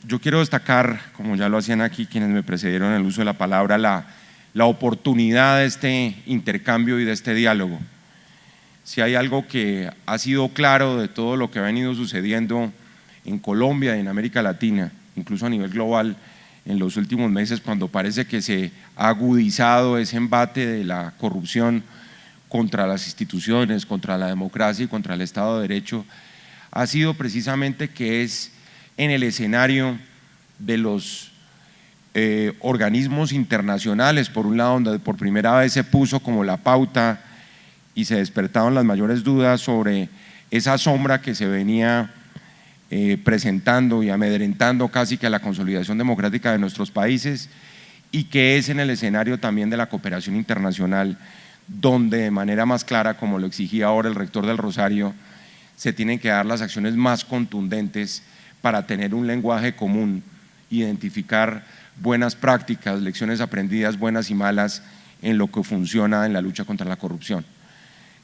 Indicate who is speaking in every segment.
Speaker 1: yo quiero destacar, como ya lo hacían aquí quienes me precedieron en el uso de la palabra, la oportunidad de este intercambio y de este diálogo. Si hay algo que ha sido claro de todo lo que ha venido sucediendo en Colombia y en América Latina, incluso a nivel global, en los últimos meses, cuando parece que se ha agudizado ese embate de la corrupción contra las instituciones, contra la democracia y contra el Estado de Derecho, ha sido precisamente que es en el escenario de los organismos internacionales, por un lado, donde por primera vez se puso como la pauta y se despertaron las mayores dudas sobre esa sombra que se venía presentando y amedrentando casi que a la consolidación democrática de nuestros países, y que es en el escenario también de la cooperación internacional, donde de manera más clara, como lo exigía ahora el rector del Rosario, se tienen que dar las acciones más contundentes para tener un lenguaje común, identificar buenas prácticas, lecciones aprendidas buenas y malas en lo que funciona en la lucha contra la corrupción.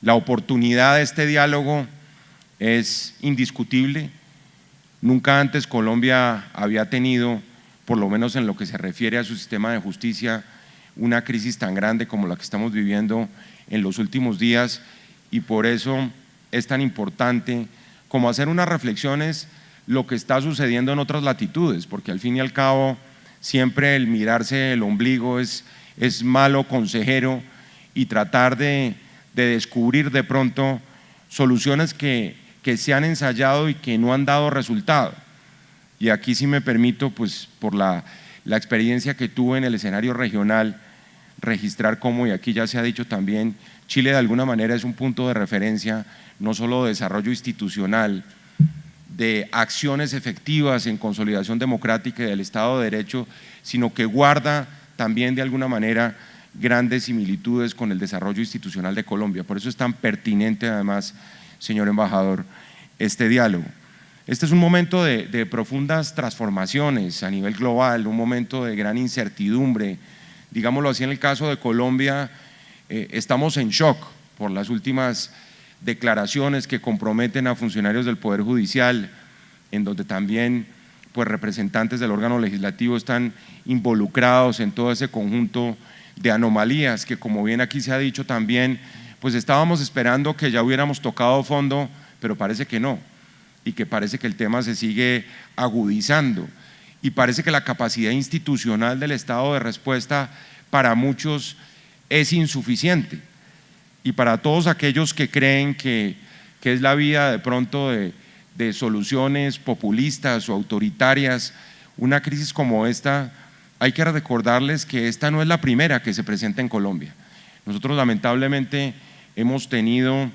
Speaker 1: La oportunidad de este diálogo es indiscutible. Nunca antes Colombia había tenido, por lo menos en lo que se refiere a su sistema de justicia, una crisis tan grande como la que estamos viviendo en los últimos días, y por eso es tan importante como hacer unas reflexiones lo que está sucediendo en otras latitudes, porque al fin y al cabo siempre el mirarse el ombligo es malo consejero, y tratar de descubrir de pronto soluciones que se han ensayado y que no han dado resultado. Y aquí, si me permito, pues por la experiencia que tuve en el escenario regional, registrar cómo, y aquí ya se ha dicho también, Chile de alguna manera es un punto de referencia, no solo de desarrollo institucional, de acciones efectivas en consolidación democrática y del Estado de Derecho, sino que guarda también de alguna manera grandes similitudes con el desarrollo institucional de Colombia. Por eso es tan pertinente además, señor embajador, este diálogo. Este es un momento de profundas transformaciones a nivel global, un momento de gran incertidumbre. Digámoslo así, en el caso de Colombia, estamos en shock por las últimas declaraciones que comprometen a funcionarios del Poder Judicial, en donde también pues representantes del órgano legislativo están involucrados en todo ese conjunto de anomalías que, como bien aquí se ha dicho también, pues estábamos esperando que ya hubiéramos tocado fondo, pero parece que no, y que parece que el tema se sigue agudizando, y parece que la capacidad institucional del Estado de respuesta para muchos es insuficiente. Y para todos aquellos que creen que es la vía de pronto de soluciones populistas o autoritarias, una crisis como esta, hay que recordarles que esta no es la primera que se presenta en Colombia. Nosotros lamentablemente hemos tenido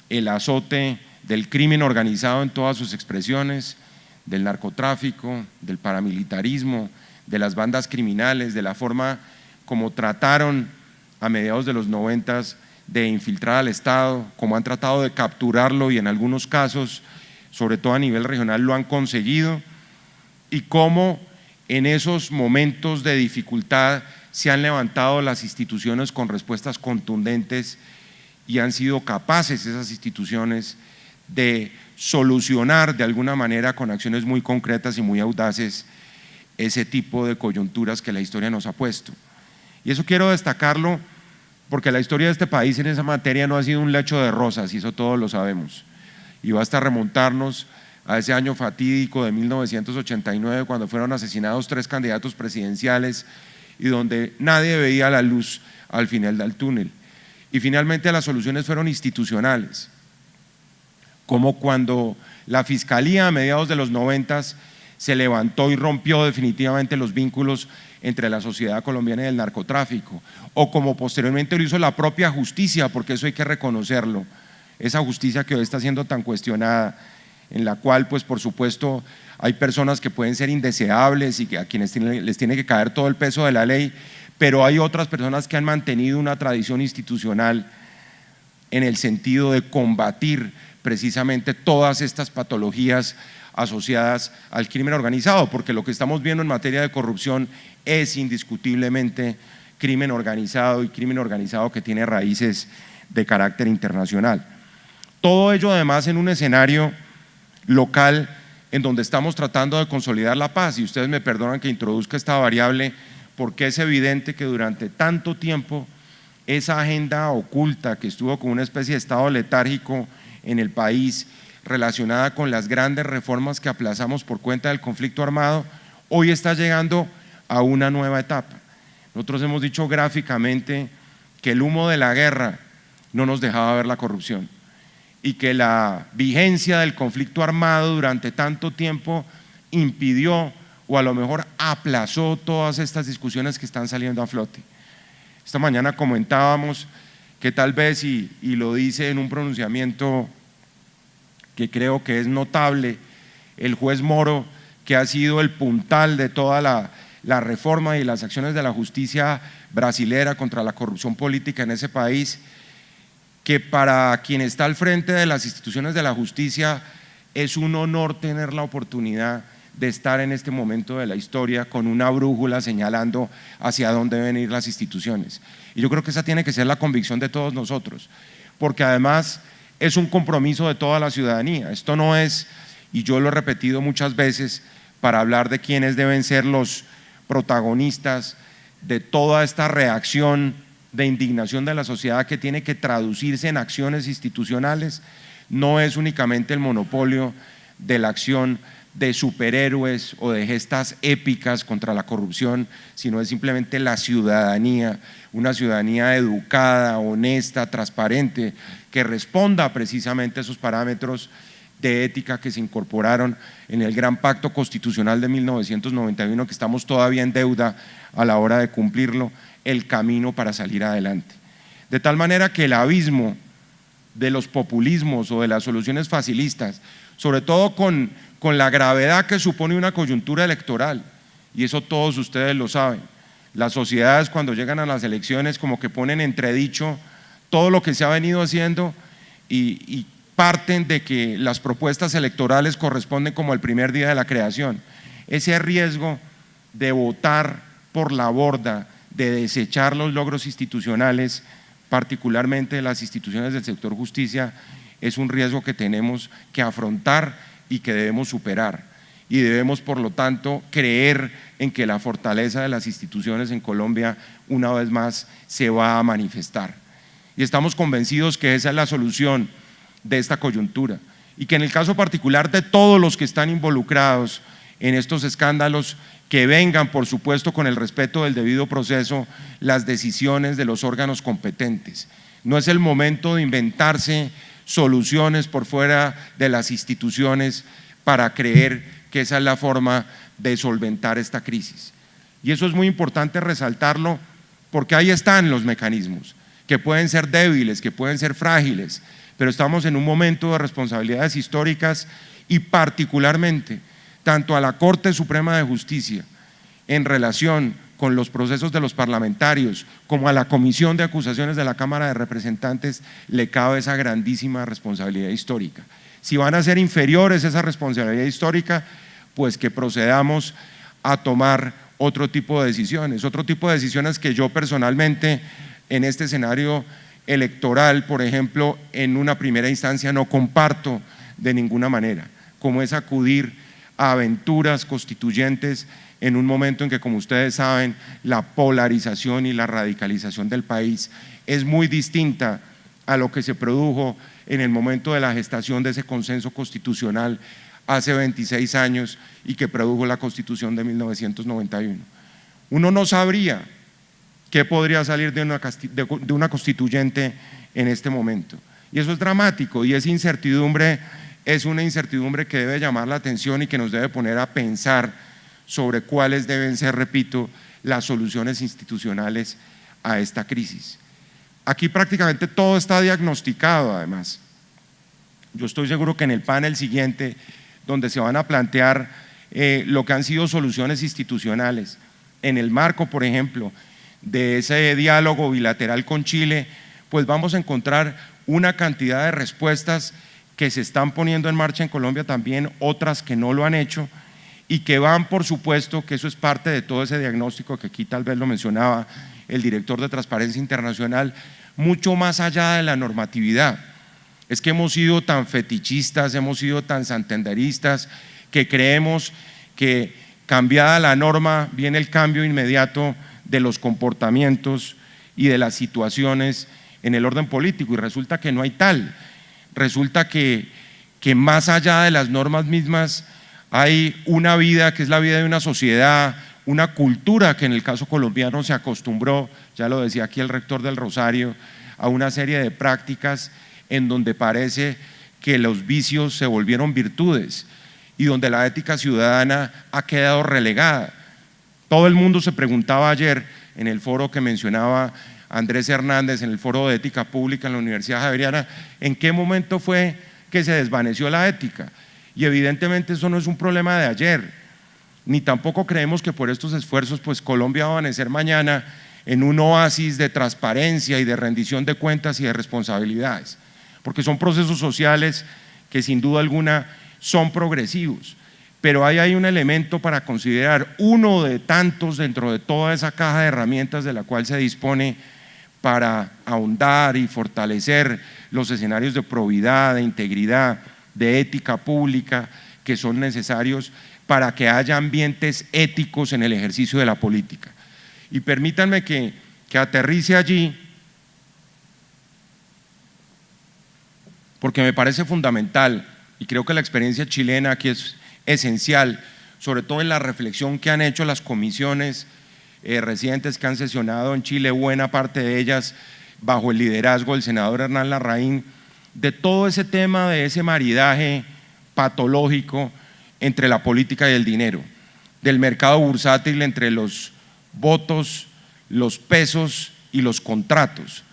Speaker 1: el azote del crimen organizado en todas sus expresiones, del narcotráfico, del paramilitarismo, de las bandas criminales, de la forma como trataron a mediados de los 90 de infiltrar al Estado, como han tratado de capturarlo y en algunos casos, sobre todo a nivel regional, lo han conseguido, y cómo en esos momentos de dificultad se han levantado las instituciones con respuestas contundentes y han sido capaces esas instituciones de solucionar de alguna manera con acciones muy concretas y muy audaces ese tipo de coyunturas que la historia nos ha puesto. Y eso quiero destacarlo porque la historia de este país en esa materia no ha sido un lecho de rosas, y eso todos lo sabemos, y basta remontarnos a ese año fatídico de 1989, cuando fueron asesinados 3 candidatos presidenciales y donde nadie veía la luz al final del túnel. Y finalmente las soluciones fueron institucionales, como cuando la Fiscalía a mediados de los 90 se levantó y rompió definitivamente los vínculos entre la sociedad colombiana y el narcotráfico, o como posteriormente lo hizo la propia justicia, porque eso hay que reconocerlo, esa justicia que hoy está siendo tan cuestionada, en la cual pues por supuesto hay personas que pueden ser indeseables y que a quienes les tiene que caer todo el peso de la ley, pero hay otras personas que han mantenido una tradición institucional en el sentido de combatir precisamente todas estas patologías asociadas al crimen organizado, porque lo que estamos viendo en materia de corrupción es indiscutiblemente crimen organizado, y crimen organizado que tiene raíces de carácter internacional. Todo ello además en un escenario local en donde estamos tratando de consolidar la paz. Y ustedes me perdonan que introduzca esta variable, porque es evidente que durante tanto tiempo esa agenda oculta que estuvo como una especie de estado letárgico en el país, relacionada con las grandes reformas que aplazamos por cuenta del conflicto armado, hoy está llegando a una nueva etapa. Nosotros hemos dicho gráficamente que el humo de la guerra no nos dejaba ver la corrupción y que la vigencia del conflicto armado durante tanto tiempo impidió o a lo mejor aplazó todas estas discusiones que están saliendo a flote. Esta mañana comentábamos que tal vez, y lo dice en un pronunciamiento que creo que es notable, el juez Moro, que ha sido el puntal de toda la reforma y las acciones de la justicia brasilera contra la corrupción política en ese país, que para quien está al frente de las instituciones de la justicia es un honor tener la oportunidad de estar en este momento de la historia con una brújula señalando hacia dónde deben ir las instituciones. Y yo creo que esa tiene que ser la convicción de todos nosotros, porque además es un compromiso de toda la ciudadanía. Esto no es, y yo lo he repetido muchas veces, para hablar de quiénes deben ser los protagonistas de toda esta reacción de indignación de la sociedad que tiene que traducirse en acciones institucionales. No es únicamente el monopolio de la acción de superhéroes o de gestas épicas contra la corrupción, sino es simplemente la ciudadanía, una ciudadanía educada, honesta, transparente, que responda precisamente a esos parámetros de ética que se incorporaron en el Gran Pacto Constitucional de 1991, que estamos todavía en deuda a la hora de cumplirlo, el camino para salir adelante. De tal manera que el abismo de los populismos o de las soluciones facilistas, sobre todo con la gravedad que supone una coyuntura electoral, y eso todos ustedes lo saben, las sociedades cuando llegan a las elecciones como que ponen entredicho todo lo que se ha venido haciendo y parten de que las propuestas electorales corresponden como el primer día de la creación. Ese riesgo de votar por la borda, de desechar los logros institucionales, particularmente de las instituciones del sector justicia, es un riesgo que tenemos que afrontar y que debemos superar. Y debemos, por lo tanto, creer en que la fortaleza de las instituciones en Colombia una vez más se va a manifestar. Y estamos convencidos que esa es la solución de esta coyuntura y que en el caso particular de todos los que están involucrados en estos escándalos, que vengan por supuesto con el respeto del debido proceso las decisiones de los órganos competentes. No es el momento de inventarse soluciones por fuera de las instituciones para creer que esa es la forma de solventar esta crisis. Y eso es muy importante resaltarlo, porque ahí están los mecanismos, que pueden ser débiles, que pueden ser frágiles, pero estamos en un momento de responsabilidades históricas y particularmente tanto a la Corte Suprema de Justicia en relación con los procesos de los parlamentarios como a la Comisión de Acusaciones de la Cámara de Representantes le cabe esa grandísima responsabilidad histórica. Si van a ser inferiores a esa responsabilidad histórica, pues que procedamos a tomar otro tipo de decisiones que yo personalmente en este escenario electoral, por ejemplo, en una primera instancia no comparto de ninguna manera, como es acudir a aventuras constituyentes en un momento en que, como ustedes saben, la polarización y la radicalización del país es muy distinta a lo que se produjo en el momento de la gestación de ese consenso constitucional hace 26 años y que produjo la Constitución de 1991. Uno no sabría qué podría salir de una constituyente en este momento. Y eso es dramático, y esa incertidumbre es una incertidumbre que debe llamar la atención y que nos debe poner a pensar sobre cuáles deben ser, repito, las soluciones institucionales a esta crisis. Aquí prácticamente todo está diagnosticado además. Yo estoy seguro que en el panel siguiente, donde se van a plantear lo que han sido soluciones institucionales, en el marco, por ejemplo, de ese diálogo bilateral con Chile, pues vamos a encontrar una cantidad de respuestas que se están poniendo en marcha en Colombia, también otras que no lo han hecho y que van, por supuesto, que eso es parte de todo ese diagnóstico que aquí tal vez lo mencionaba el director de Transparencia Internacional, mucho más allá de la normatividad. Es que hemos sido tan fetichistas, hemos sido tan santanderistas, que creemos que cambiada la norma viene el cambio inmediato de los comportamientos y de las situaciones en el orden político, y resulta que no hay tal. Resulta que más allá de las normas mismas hay una vida que es la vida de una sociedad, una cultura que en el caso colombiano se acostumbró, ya lo decía aquí el rector del Rosario, a una serie de prácticas en donde parece que los vicios se volvieron virtudes y donde la ética ciudadana ha quedado relegada. Todo el mundo se preguntaba ayer en el foro que mencionaba Andrés Hernández, en el foro de ética pública en la Universidad Javeriana, ¿en qué momento fue que se desvaneció la ética? Y evidentemente eso no es un problema de ayer, ni tampoco creemos que por estos esfuerzos pues Colombia va a amanecer mañana en un oasis de transparencia y de rendición de cuentas y de responsabilidades, porque son procesos sociales que sin duda alguna son progresivos, pero ahí hay un elemento para considerar, uno de tantos dentro de toda esa caja de herramientas de la cual se dispone para ahondar y fortalecer los escenarios de probidad, de integridad, de ética pública que son necesarios para que haya ambientes éticos en el ejercicio de la política. Y permítanme que aterrice allí, porque me parece fundamental y creo que la experiencia chilena aquí es esencial, sobre todo en la reflexión que han hecho las comisiones recientes que han sesionado en Chile, buena parte de ellas bajo el liderazgo del senador Hernán Larraín, de todo ese tema de ese maridaje patológico entre la política y el dinero, del mercado bursátil entre los votos, los pesos y los contratos,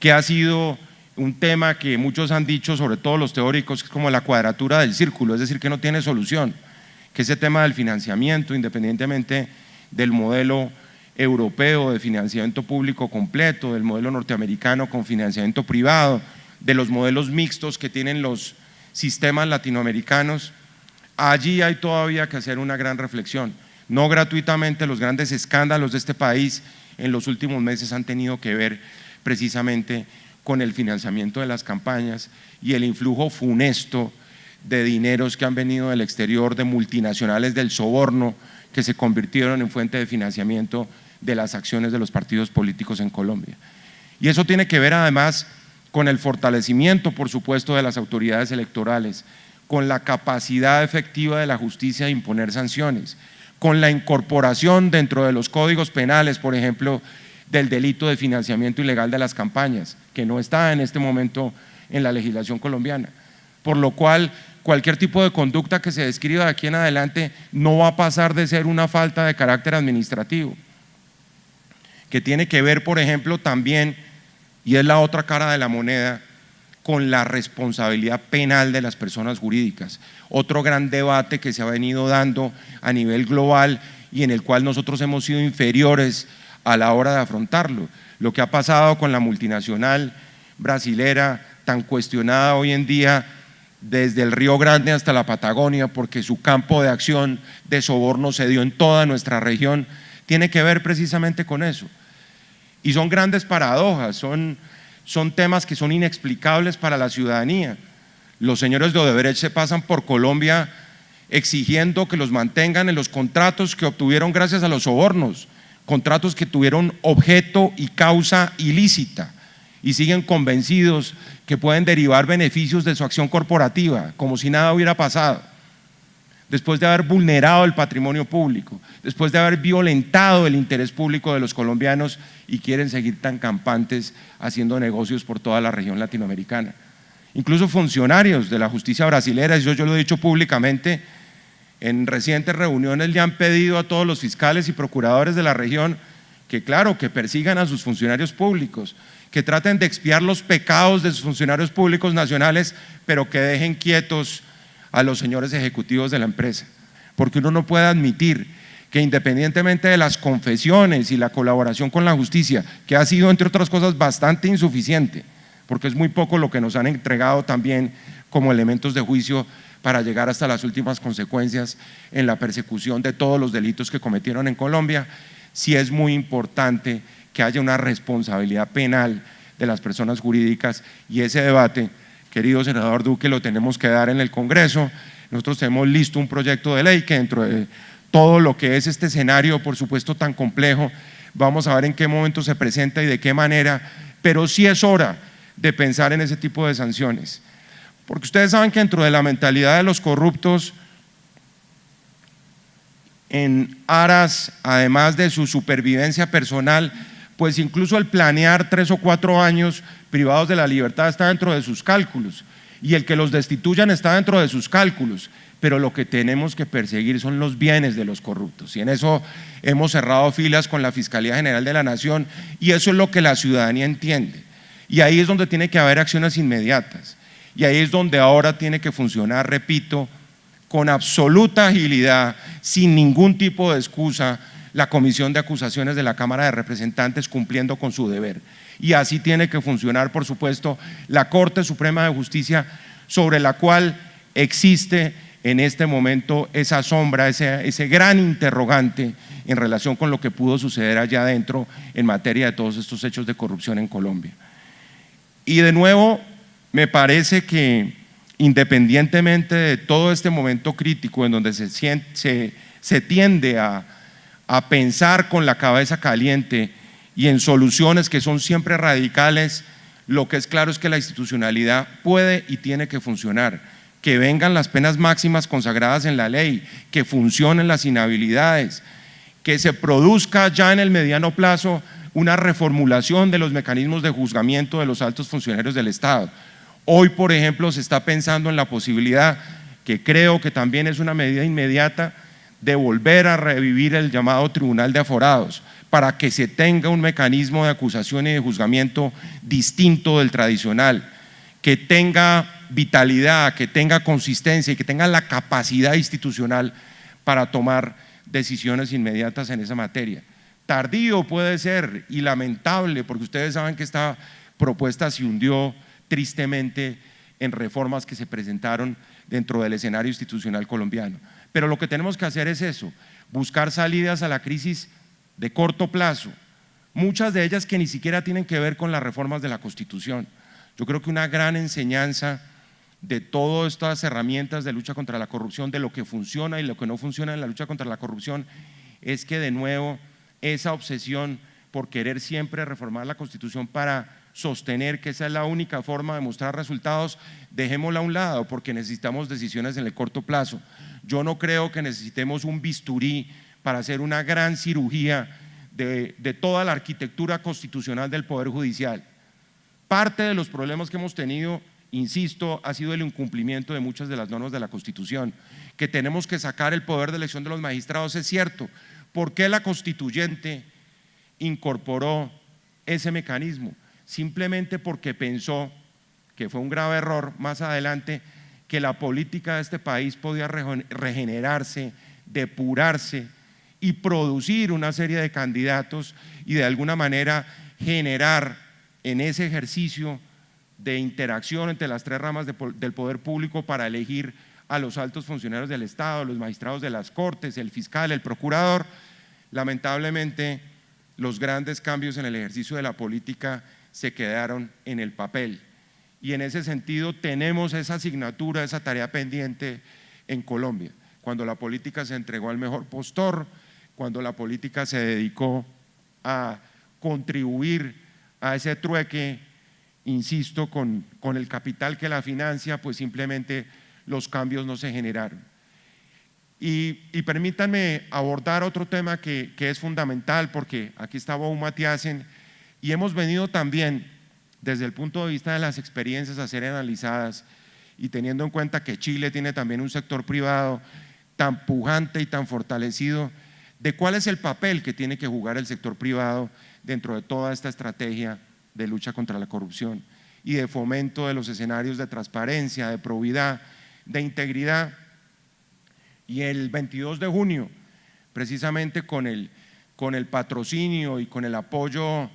Speaker 1: que ha sido un tema que muchos han dicho, sobre todo los teóricos, que es como la cuadratura del círculo, es decir, que no tiene solución, que ese tema del financiamiento, independientemente del modelo europeo de financiamiento público completo, del modelo norteamericano con financiamiento privado, de los modelos mixtos que tienen los sistemas latinoamericanos, allí hay todavía que hacer una gran reflexión. No gratuitamente los grandes escándalos de este país en los últimos meses han tenido que ver precisamente con el financiamiento de las campañas y el influjo funesto de dineros que han venido del exterior, de multinacionales del soborno, que se convirtieron en fuente de financiamiento de las acciones de los partidos políticos en Colombia. Y eso tiene que ver además con el fortalecimiento, por supuesto, de las autoridades electorales, con la capacidad efectiva de la justicia de imponer sanciones, con la incorporación dentro de los códigos penales, por ejemplo, del delito de financiamiento ilegal de las campañas, que no está en este momento en la legislación colombiana, por lo cual cualquier tipo de conducta que se describa de aquí en adelante no va a pasar de ser una falta de carácter administrativo, que tiene que ver, por ejemplo, también, y es la otra cara de la moneda, con la responsabilidad penal de las personas jurídicas. Otro gran debate que se ha venido dando a nivel global y en el cual nosotros hemos sido inferiores a la hora de afrontarlo. Lo que ha pasado con la multinacional brasilera, tan cuestionada hoy en día desde el Río Grande hasta la Patagonia, porque su campo de acción de soborno se dio en toda nuestra región, tiene que ver precisamente con eso. Y son grandes paradojas, son temas que son inexplicables para la ciudadanía. Los señores de Odebrecht se pasan por Colombia exigiendo que los mantengan en los contratos que obtuvieron gracias a los sobornos, contratos que tuvieron objeto y causa ilícita, y siguen convencidos que pueden derivar beneficios de su acción corporativa, como si nada hubiera pasado, después de haber vulnerado el patrimonio público, después de haber violentado el interés público de los colombianos, y quieren seguir tan campantes haciendo negocios por toda la región latinoamericana. Incluso funcionarios de la justicia brasilera, yo lo he dicho públicamente, en recientes reuniones le han pedido a todos los fiscales y procuradores de la región que claro, que persigan a sus funcionarios públicos, que traten de expiar los pecados de sus funcionarios públicos nacionales, pero que dejen quietos a los señores ejecutivos de la empresa, porque uno no puede admitir que independientemente de las confesiones y la colaboración con la justicia, que ha sido entre otras cosas bastante insuficiente, porque es muy poco lo que nos han entregado también como elementos de juicio para llegar hasta las últimas consecuencias en la persecución de todos los delitos que cometieron en Colombia, sí es muy importante que haya una responsabilidad penal de las personas jurídicas, y ese debate, querido senador Duque, lo tenemos que dar en el Congreso, Nosotros tenemos listo un proyecto de ley que dentro de todo lo que es este escenario, por supuesto tan complejo, vamos a ver en qué momento se presenta y de qué manera, pero sí es hora de pensar en ese tipo de sanciones. Porque ustedes saben que dentro de la mentalidad de los corruptos, en aras, además de su supervivencia personal, pues incluso el planear 3 o 4 años privados de la libertad está dentro de sus cálculos, y el que los destituyan está dentro de sus cálculos, pero lo que tenemos que perseguir son los bienes de los corruptos, y en eso hemos cerrado filas con la Fiscalía General de la Nación, y eso es lo que la ciudadanía entiende, y ahí es donde tiene que haber acciones inmediatas, y ahí es donde ahora tiene que funcionar, repito, con absoluta agilidad, sin ningún tipo de excusa, la Comisión de Acusaciones de la Cámara de Representantes cumpliendo con su deber. Y así tiene que funcionar, por supuesto, la Corte Suprema de Justicia, sobre la cual existe en este momento esa sombra, ese gran interrogante en relación con lo que pudo suceder allá adentro en materia de todos estos hechos de corrupción en Colombia. Y de nuevo, me parece que independientemente de todo este momento crítico en donde se tiende a pensar con la cabeza caliente y en soluciones que son siempre radicales, lo que es claro es que la institucionalidad puede y tiene que funcionar, que vengan las penas máximas consagradas en la ley, que funcionen las inhabilidades, que se produzca ya en el mediano plazo una reformulación de los mecanismos de juzgamiento de los altos funcionarios del Estado. Hoy, por ejemplo, se está pensando en la posibilidad, que creo que también es una medida inmediata, de volver a revivir el llamado Tribunal de Aforados, para que se tenga un mecanismo de acusación y de juzgamiento distinto del tradicional, que tenga vitalidad, que tenga consistencia y que tenga la capacidad institucional para tomar decisiones inmediatas en esa materia. Tardío puede ser y lamentable, porque ustedes saben que esta propuesta se hundió tristemente en reformas que se presentaron dentro del escenario institucional colombiano. Pero lo que tenemos que hacer es eso, buscar salidas a la crisis de corto plazo, muchas de ellas que ni siquiera tienen que ver con las reformas de la Constitución. Yo creo que una gran enseñanza de todas estas herramientas de lucha contra la corrupción, de lo que funciona y lo que no funciona en la lucha contra la corrupción, es que de nuevo esa obsesión por querer siempre reformar la Constitución para sostener que esa es la única forma de mostrar resultados, dejémosla a un lado, porque necesitamos decisiones en el corto plazo. Yo no creo que necesitemos un bisturí para hacer una gran cirugía de toda la arquitectura constitucional del Poder Judicial. Parte de los problemas que hemos tenido, insisto, ha sido el incumplimiento de muchas de las normas de la Constitución. Que tenemos que sacar el poder de elección de los magistrados, es cierto. ¿Por qué la Constituyente incorporó ese mecanismo? Simplemente porque pensó, que fue un grave error más adelante, que la política de este país podía regenerarse, depurarse y producir una serie de candidatos y de alguna manera generar en ese ejercicio de interacción entre las tres ramas del poder público para elegir a los altos funcionarios del Estado, los magistrados de las Cortes, el fiscal, el procurador. Lamentablemente, los grandes cambios en el ejercicio de la política se quedaron en el papel, y en ese sentido tenemos esa asignatura, esa tarea pendiente en Colombia, cuando la política se entregó al mejor postor, cuando la política se dedicó a contribuir a ese trueque, insisto, con el capital que la financia, pues simplemente los cambios no se generaron. Y permítanme abordar otro tema que es fundamental, porque aquí está Bo Mathiasen, y hemos venido también desde el punto de vista de las experiencias a ser analizadas, y teniendo en cuenta que Chile tiene también un sector privado tan pujante y tan fortalecido, de cuál es el papel que tiene que jugar el sector privado dentro de toda esta estrategia de lucha contra la corrupción y de fomento de los escenarios de transparencia, de probidad, de integridad. Y el 22 de junio, precisamente con el patrocinio y con el apoyo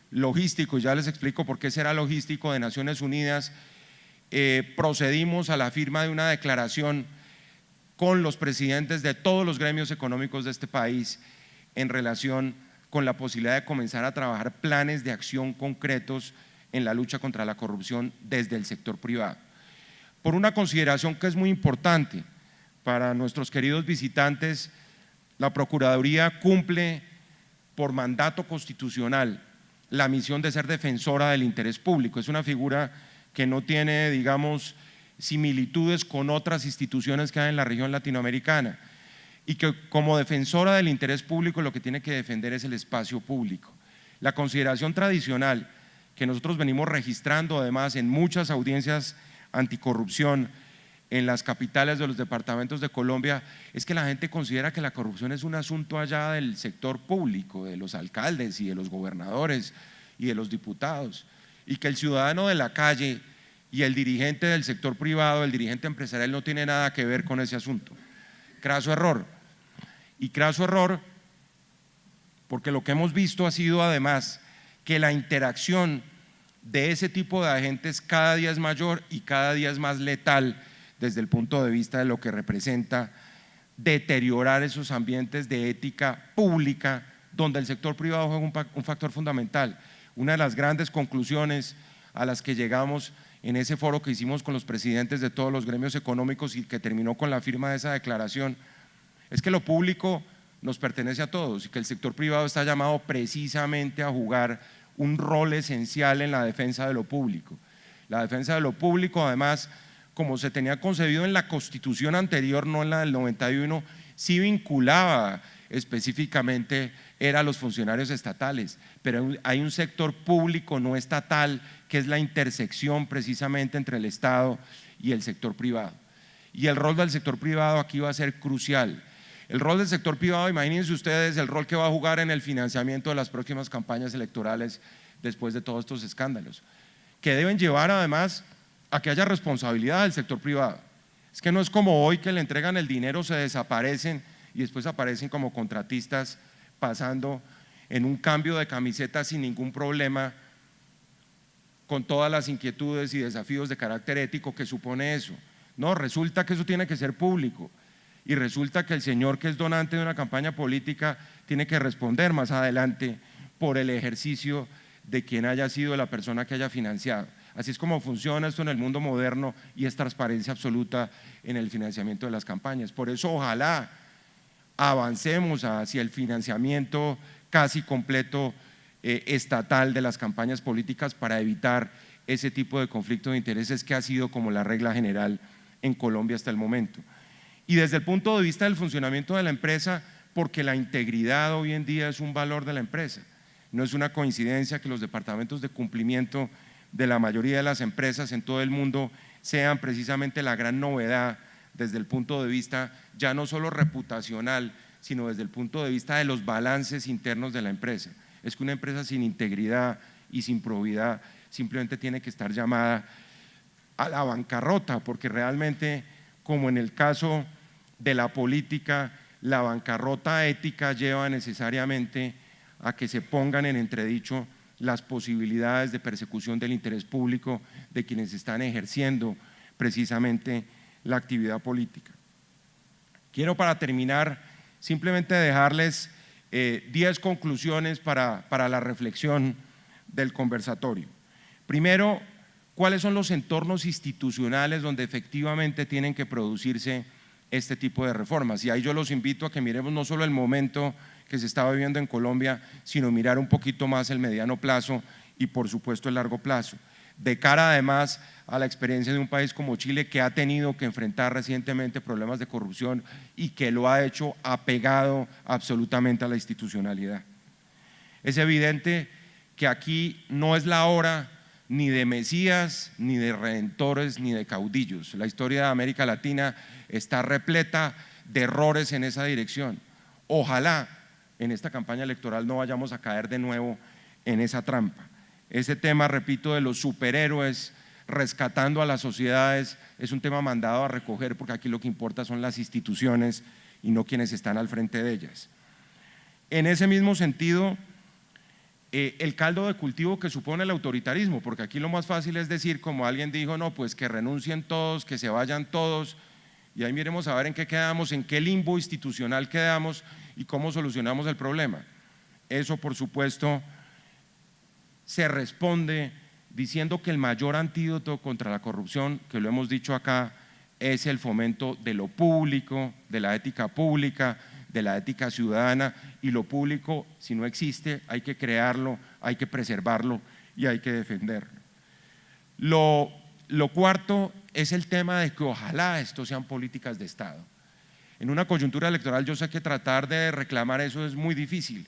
Speaker 1: logístico, y ya les explico por qué será logístico, de Naciones Unidas, procedimos a la firma de una declaración con los presidentes de todos los gremios económicos de este país en relación con la posibilidad de comenzar a trabajar planes de acción concretos en la lucha contra la corrupción desde el sector privado. Por una consideración que es muy importante, Para nuestros queridos visitantes, la Procuraduría cumple por mandato constitucional la misión de ser defensora del interés público. Es una figura que no tiene, digamos, similitudes con otras instituciones que hay en la región latinoamericana y que como defensora del interés público lo que tiene que defender es el espacio público. La consideración tradicional que nosotros venimos registrando además en muchas audiencias anticorrupción en las capitales de los departamentos de Colombia es que la gente considera que la corrupción es un asunto allá del sector público, de los alcaldes y de los gobernadores y de los diputados, y que el ciudadano de la calle y el dirigente del sector privado, el dirigente empresarial no tiene nada que ver con ese asunto. Craso error. Y craso error porque lo que hemos visto ha sido además que la interacción de ese tipo de agentes cada día es mayor y cada día es más letal desde el punto de vista de lo que representa deteriorar esos ambientes de ética pública donde el sector privado juega un factor fundamental. Una de las grandes conclusiones a las que llegamos en ese foro que hicimos con los presidentes de todos los gremios económicos y que terminó con la firma de esa declaración es que lo público nos pertenece a todos y que el sector privado está llamado precisamente a jugar un rol esencial en la defensa de lo público. La defensa de lo público además, como se tenía concebido en la Constitución anterior, no en la del 91, sí vinculaba específicamente era a los funcionarios estatales, pero hay un sector público no estatal que es la intersección precisamente entre el Estado y el sector privado. Y el rol del sector privado aquí va a ser crucial. El rol del sector privado, imagínense ustedes el rol que va a jugar en el financiamiento de las próximas campañas electorales después de todos estos escándalos, que deben llevar además a que haya responsabilidad del sector privado. Es que no es como hoy que le entregan el dinero, se desaparecen y después aparecen como contratistas pasando en un cambio de camiseta sin ningún problema, con todas las inquietudes y desafíos de carácter ético que supone eso. No, resulta que eso tiene que ser público y resulta que el señor que es donante de una campaña política tiene que responder más adelante por el ejercicio de quien haya sido la persona que haya financiado. Así es como funciona esto en el mundo moderno y es transparencia absoluta en el financiamiento de las campañas. Por eso ojalá avancemos hacia el financiamiento casi completo estatal de las campañas políticas para evitar ese tipo de conflicto de intereses que ha sido como la regla general en Colombia hasta el momento. Y desde el punto de vista del funcionamiento de la empresa, porque la integridad hoy en día es un valor de la empresa. No es una coincidencia que los departamentos de cumplimiento de la mayoría de las empresas en todo el mundo sean precisamente la gran novedad desde el punto de vista ya no solo reputacional, sino desde el punto de vista de los balances internos de la empresa. Es que una empresa sin integridad y sin probidad simplemente tiene que estar llamada a la bancarrota, porque realmente, como en el caso de la política, la bancarrota ética lleva necesariamente a que se pongan en entredicho las posibilidades de persecución del interés público de quienes están ejerciendo precisamente la actividad política. Quiero para terminar simplemente dejarles 10 conclusiones para la reflexión del conversatorio. Primero, ¿cuáles son los entornos institucionales donde efectivamente tienen que producirse este tipo de reformas? Y ahí yo los invito a que miremos no solo el momento que se está viviendo en Colombia, sino mirar un poquito más el mediano plazo y por supuesto el largo plazo, de cara además a la experiencia de un país como Chile que ha tenido que enfrentar recientemente problemas de corrupción y que lo ha hecho apegado absolutamente a la institucionalidad. Es evidente que aquí no es la hora ni de mesías, ni de redentores, ni de caudillos. La historia de América Latina está repleta de errores en esa dirección. Ojalá en esta campaña electoral no vayamos a caer de nuevo en esa trampa. Ese tema, repito, de los superhéroes rescatando a las sociedades es un tema mandado a recoger, porque aquí lo que importa son las instituciones y no quienes están al frente de ellas. En ese mismo sentido, el caldo de cultivo que supone el autoritarismo, porque aquí lo más fácil es decir, como alguien dijo, no, pues que renuncien todos, que se vayan todos, y ahí miremos a ver en qué quedamos, en qué limbo institucional quedamos y cómo solucionamos el problema. Eso, por supuesto, se responde diciendo que el mayor antídoto contra la corrupción, que lo hemos dicho acá es el fomento de lo público, de la ética pública, de la ética ciudadana, y lo público, si no existe, hay que crearlo, hay que preservarlo y hay que defenderlo. Lo cuarto es el tema de que ojalá esto sean políticas de Estado. En una coyuntura electoral yo sé que tratar de reclamar eso es muy difícil,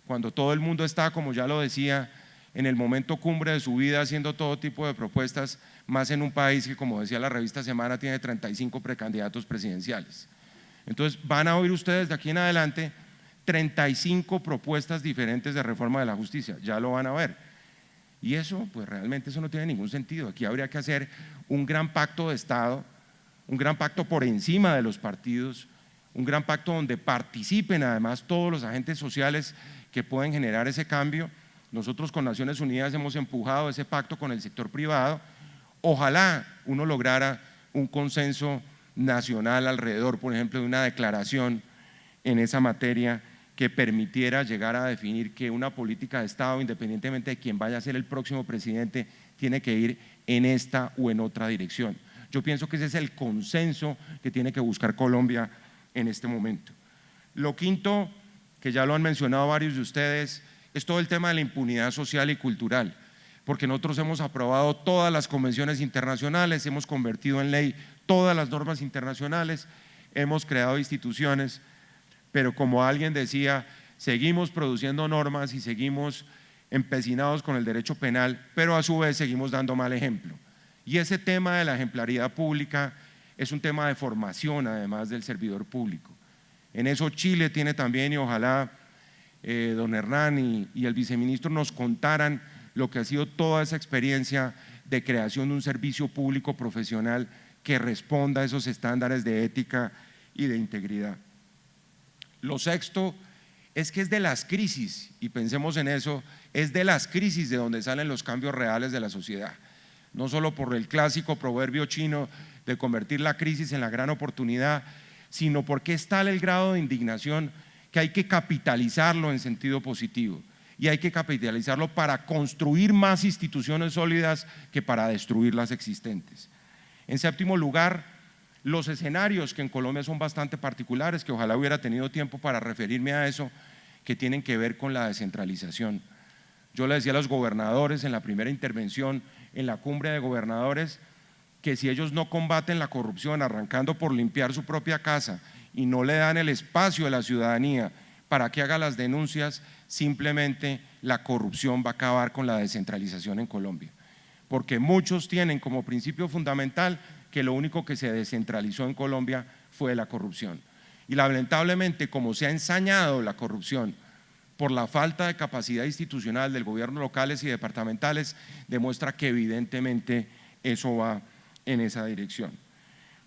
Speaker 1: cuando todo el mundo está, como ya lo decía, en el momento cumbre de su vida haciendo todo tipo de propuestas, más en un país que, como decía la revista Semana, tiene 35 precandidatos presidenciales. Entonces van a oír ustedes de aquí en adelante 35 propuestas diferentes de reforma de la justicia, ya lo van a ver. Y eso, pues realmente eso no tiene ningún sentido. Aquí habría que hacer un gran pacto de Estado, un gran pacto por encima de los partidos, un gran pacto donde participen además todos los agentes sociales que pueden generar ese cambio. Nosotros con Naciones Unidas hemos empujado ese pacto con el sector privado. Ojalá uno lograra un consenso nacional alrededor, por ejemplo, de una declaración en esa materia que permitiera llegar a definir que una política de Estado, independientemente de quién vaya a ser el próximo presidente, tiene que ir en esta o en otra dirección. Yo pienso que ese es el consenso que tiene que buscar Colombia en este momento. Lo quinto, que ya lo han mencionado varios de ustedes, es todo el tema de la impunidad social y cultural, porque nosotros hemos aprobado todas las convenciones internacionales, hemos convertido en ley todas las normas internacionales, hemos creado instituciones, pero como alguien decía, seguimos produciendo normas y seguimos empecinados con el derecho penal, pero a su vez seguimos dando mal ejemplo. Y ese tema de la ejemplaridad pública es un tema de formación además del servidor público. En eso Chile tiene también, y ojalá don Hernán y el viceministro nos contaran lo que ha sido toda esa experiencia de creación de un servicio público profesional que responda a esos estándares de ética y de integridad. Lo sexto es que es de las crisis, y pensemos en eso, es de las crisis de donde salen los cambios reales de la sociedad. No solo por el clásico proverbio chino de convertir la crisis en la gran oportunidad, sino porque es tal el grado de indignación que hay que capitalizarlo en sentido positivo, y hay que capitalizarlo para construir más instituciones sólidas que para destruir las existentes. En séptimo lugar, los escenarios que en Colombia son bastante particulares, que ojalá hubiera tenido tiempo para referirme a eso, que tienen que ver con la descentralización. Yo le decía a los gobernadores en la primera intervención en la cumbre de gobernadores que si ellos no combaten la corrupción, arrancando por limpiar su propia casa, y no le dan el espacio a la ciudadanía para que haga las denuncias, simplemente la corrupción va a acabar con la descentralización en Colombia. Porque muchos tienen como principio fundamental que lo único que se descentralizó en Colombia fue la corrupción. Y lamentablemente, como se ha ensañado la corrupción por la falta de capacidad institucional del gobierno locales y departamentales, demuestra que evidentemente eso va en esa dirección.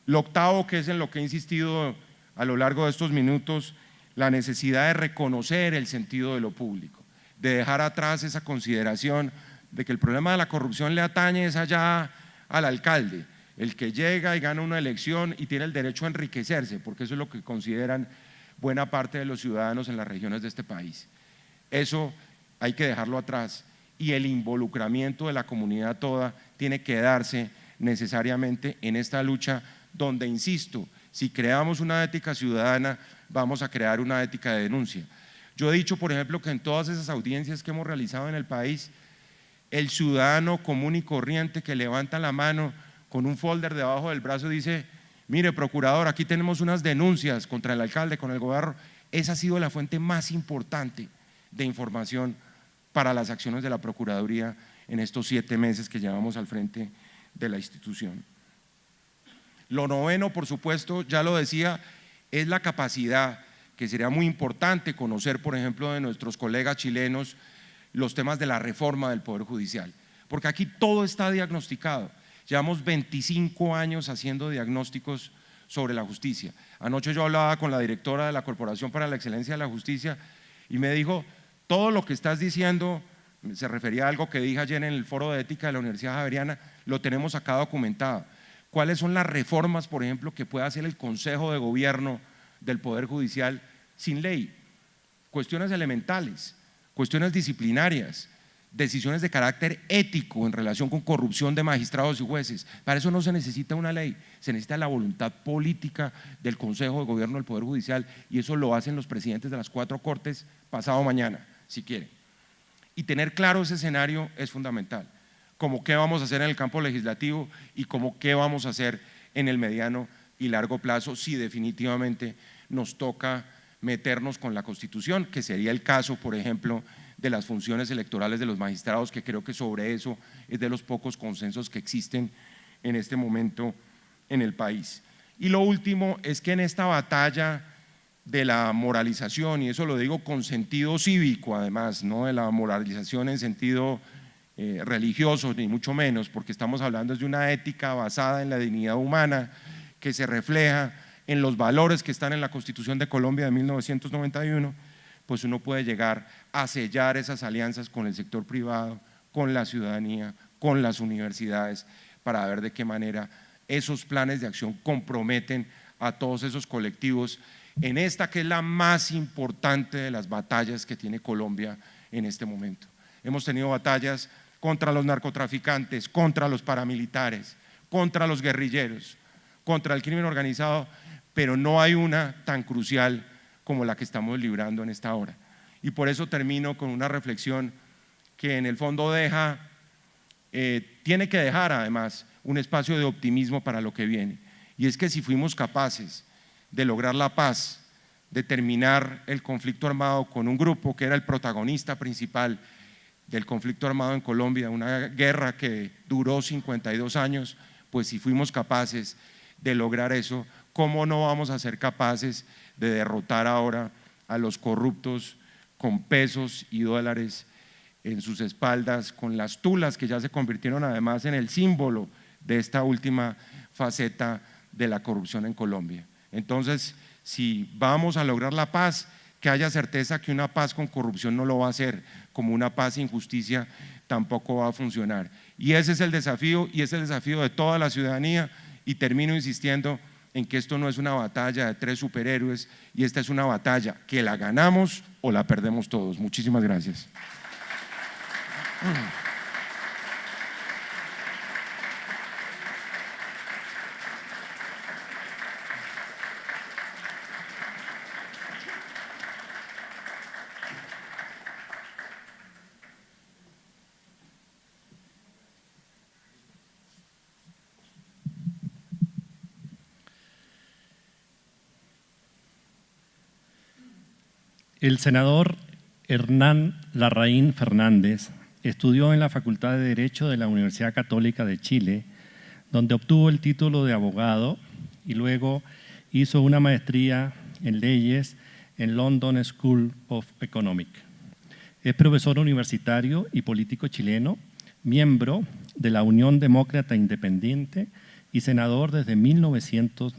Speaker 1: Lo octavo, que es en lo que he insistido a lo largo de estos minutos, la necesidad de reconocer el sentido de lo público, de dejar atrás esa consideración de que el problema de la corrupción le atañe es allá al alcalde, el que llega y gana una elección y tiene el derecho a enriquecerse, porque eso es lo que consideran buena parte de los ciudadanos en las regiones de este país. Eso hay que dejarlo atrás, y el involucramiento de la comunidad toda tiene que darse necesariamente en esta lucha donde, insisto, si creamos una ética ciudadana, vamos a crear una ética de denuncia. Yo he dicho, por ejemplo, que en todas esas audiencias que hemos realizado en el país, el ciudadano común y corriente que levanta la mano con un folder debajo del brazo dice: mire, procurador, aquí tenemos unas denuncias contra el alcalde, con el gobierno. Esa ha sido la fuente más importante de información para las acciones de la Procuraduría en estos 7 meses que llevamos al frente de la institución. Lo noveno, por supuesto, ya lo decía, es la capacidad, que sería muy importante conocer, por ejemplo, de nuestros colegas chilenos, los temas de la reforma del Poder Judicial, porque aquí todo está diagnosticado. Llevamos 25 años haciendo diagnósticos sobre la justicia. Anoche yo hablaba con la directora de la Corporación para la Excelencia de la Justicia y me dijo: todo lo que estás diciendo, se refería a algo que dije ayer en el foro de ética de la Universidad Javeriana, lo tenemos acá documentado. ¿Cuáles son las reformas, por ejemplo, que puede hacer el Consejo de Gobierno del Poder Judicial sin ley? Cuestiones elementales, cuestiones disciplinarias, decisiones de carácter ético en relación con corrupción de magistrados y jueces. Para eso no se necesita una ley, se necesita la voluntad política del Consejo de Gobierno del Poder Judicial, y eso lo hacen los presidentes de las 4 cortes pasado mañana, si quieren. Y tener claro ese escenario es fundamental, como qué vamos a hacer en el campo legislativo y como qué vamos a hacer en el mediano y largo plazo si definitivamente nos toca meternos con la Constitución, que sería el caso, por ejemplo, de las funciones electorales de los magistrados, que creo que sobre eso es de los pocos consensos que existen en este momento en el país. Y lo último es que en esta batalla de la moralización, y eso lo digo con sentido cívico además, no de la moralización en sentido religioso, ni mucho menos, porque estamos hablando de una ética basada en la dignidad humana que se refleja en los valores que están en la Constitución de Colombia de 1991, pues uno puede llegar a sellar esas alianzas con el sector privado, con la ciudadanía, con las universidades, para ver de qué manera esos planes de acción comprometen a todos esos colectivos en esta que es la más importante de las batallas que tiene Colombia en este momento. Hemos tenido batallas contra los narcotraficantes, contra los paramilitares, contra los guerrilleros, contra el crimen organizado, pero no hay una tan crucial como la que estamos librando en esta hora. Y por eso termino con una reflexión que en el fondo tiene que dejar además un espacio de optimismo para lo que viene. Y es que si fuimos capaces de lograr la paz, de terminar el conflicto armado con un grupo que era el protagonista principal del conflicto armado en Colombia, una guerra que duró 52 años, pues si fuimos capaces de lograr eso, ¿cómo no vamos a ser capaces de derrotar ahora a los corruptos con pesos y dólares en sus espaldas, con las tulas que ya se convirtieron además en el símbolo de esta última faceta de la corrupción en Colombia? Entonces, si vamos a lograr la paz, que haya certeza que una paz con corrupción no lo va a hacer, como una paz sin justicia tampoco va a funcionar. Y ese es el desafío, y ese es el desafío de toda la ciudadanía, y termino insistiendo en que esto no es una batalla de 3 superhéroes, y esta es una batalla que la ganamos o la perdemos todos. Muchísimas gracias.
Speaker 2: El senador Hernán Larraín Fernández estudió en la Facultad de Derecho de la Universidad Católica de Chile, donde obtuvo el título de abogado y luego hizo una maestría en leyes en London School of Economics. Es profesor universitario y político chileno, miembro de la Unión Demócrata Independiente y senador desde 1990.